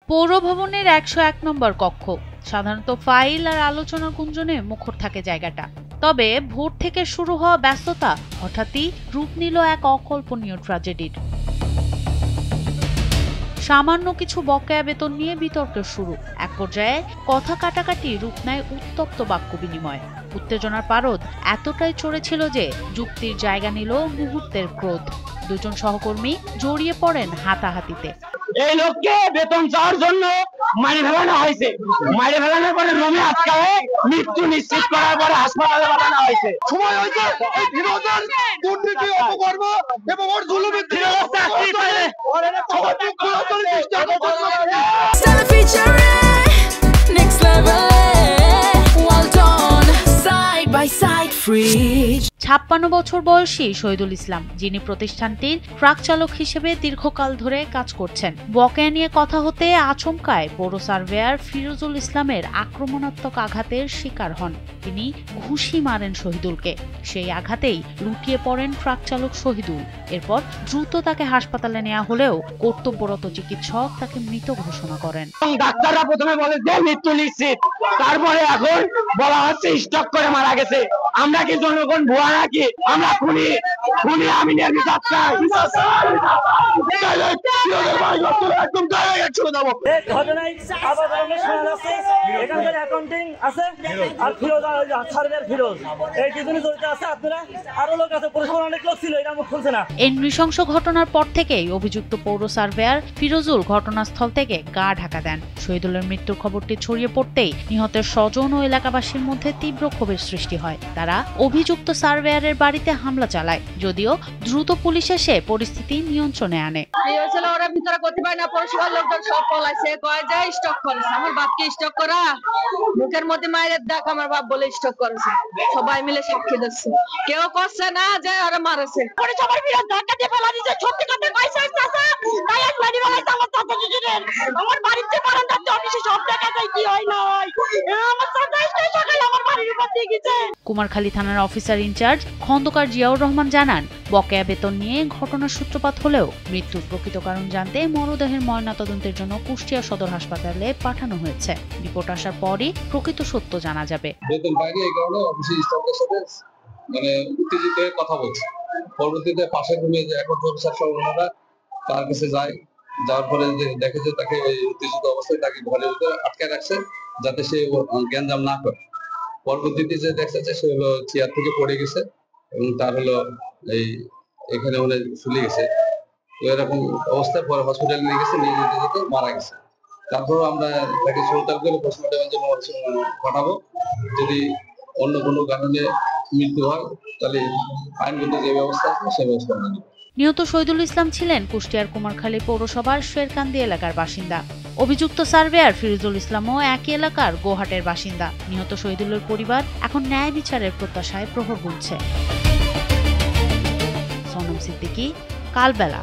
পৌর ভবনের ১০১ নম্বর কক্ষ সাধারণত ফাইল আর আলোচনা গুঞ্জনে মুখর থাকে জায়গাটা। তবে ভোর থেকে শুরু হওয়া ব্যস্ততা হঠাৎই রূপ নিল এক অকল্পনীয় ট্র্যাজেডির। সামান্য কিছু বকেয়া বেতন নিয়ে বিতর্কের শুরু, এক পর্যায়ে কথা কাটাকাটি রূপ নেয় উত্তপ্ত বাক্য বিনিময়। উত্তেজনার পারদ এতটাই চড়েছিল যে যুক্তির জায়গা নিল মুহূর্তের ক্রোধ। দুজন সহকর্মী জড়িয়ে পড়েন হাতাহাতিতে। এই লোককে বেতন চাওয়ার জন্য মারি ফেলানো হয়েছে। মারি ফেলানোর পরে রুমে আটকায় মৃত্যু নিশ্চিত করার পরে হাসপাতালে পাঠানো হয়েছে। সময় হয়েছে এই ফিরোজের দুর্নীতি অপকর্ম এবং ওর জুলুমের চাকরি পাইলে next level well done side by side free ৫৬ বছর বয়সী শহীদুল ইসলাম, যিনি প্রতিষ্ঠানটির ট্রাক চালক হিসেবে দীর্ঘকাল ধরে কাজ করছেন। বকেয়া নিয়ে কথা হতে আচমকায় পৌর সার্ভেয়ার ফিরোজুল ইসলামের আক্রমণাত্মক আঘাতের শিকার হন। তিনি ঘুষি মারেন শহীদুলকে। সেই আঘাতেই লুটিয়ে পড়েন ট্রাক চালক শহীদুল। এরপর দ্রুত তাকে হাসপাতালে নেওয়া হলেও কর্তব্যরত চিকিৎসক তাকে মৃত ঘোষণা করেন। ডাক্তাররা প্রথমে বলে যে মৃত্যু নিশ্চিত, তারপরে এখন বলা হচ্ছে স্ট্রোক করে মারা গেছে। আমরা কি জনগণ ভুয়া নাকি? আমরা খুনি আমি নির্বিচার চাই। এই নৃশংস ঘটনার পর থেকেই অভিযুক্ত পৌর সার্ভেয়ার ফিরোজুল ঘটনাস্থল থেকে গা ঢাকা দেন। শহীদুলের মৃত্যুর খবরটি ছড়িয়ে পড়তেই নিহতের স্বজন ও এলাকাবাসীর মধ্যে তীব্র ক্ষোভের সৃষ্টি হয়। তারা অভিযুক্ত সার্ভেয়ারের বাড়িতে হামলা চালায়, যদিও দ্রুত পুলিশ এসে পরিস্থিতি নিয়ন্ত্রণে আনে। ওরা ভিতরে করতে পারে না, পৌরসভার লোকজন সব পলাইছে, কয় যে স্টক করেছে। আমার বাপকে স্টক করা, মুখের মধ্যে মায়ের দেখ আমার বাপ বলে স্টক করেছে। সবাই মিলে সাক্ষী দিচ্ছে, কেউ করছে না যে ওরা মারেছে। সবার বিরুদ্ধে ধাক্কা দিয়ে ফেলা দিয়েছে। সত্যি কথা পয়সা চাচা তাই এক বাড়ি বেলাইছে আমার চাচা দুজনের। আমার বাড়িতে বারান্দাতে অফিসে সব দেখা যায় কি হয় না হয়। আমার চাচা সকালে আমার বাড়ির উপর দিয়ে গেছে। কুমারখালী থানার অফিসার ইনচার্জ খন্দকার জিয়াউর রহমান জানান, বকেয়া বেতন নিয়ে ঘটনার সূত্রপাত হলেও মৃত্যুর প্রকৃত কারণ জানতে মরদেহের ময়নাতদন্তের জন্য কুষ্টিয়া সদর হাসপাতালে পাঠানো হয়েছে। রিপোর্ট আসার পরই প্রকৃত সত্য জানা যাবে। বেতন পাইনি, এই কারণে অফিসের স্টাফের সাথে উত্তেজিত হয়ে কথা বলছে। পরবর্তীতে পাশের রুমে যে এখন অফিসার সহ ওনারা তার কাছে যায়, যাওয়ার পরে দেখে যে তাকে ওই উত্তেজিত অবস্থায় তাকে ঘরের ভিতরে আটকে রাখছে, যাতে সে গ্যাঞ্জাম না করে। পরবর্তীতে যে দেখছে যে সে হলো চেয়ার থেকে পড়ে গেছে এবং তার হলো এখানে ফুলে গেছে। তো এরকম অবস্থায় পরে হসপিটালে নিয়ে গেছে, নিয়ে যেতে যেতে মারা গেছে। তারপর আমরা তাকে সন্তান করে পোস্টমর্টমের জন্য পাঠাবো। যদি অন্য কোনো কারণে মৃত্যু হয় তাহলে আইনগত যে ব্যবস্থা আছে সেই ব্যবস্থা নেব। নিহত শহীদুল ইসলাম ছিলেন কুষ্টিয়ার কুমারখালী পৌরসভার শেরকান্দি এলাকার বাসিন্দা। অভিযুক্ত সার্ভেয়ার ফিরোজুল ইসলামও একই এলাকার গোহাটের বাসিন্দা। নিহত শহীদুলের পরিবার এখন ন্যায় বিচারের প্রত্যাশায় প্রহর গুনছে। সোনম সিদ্দিকী, কালবেলা।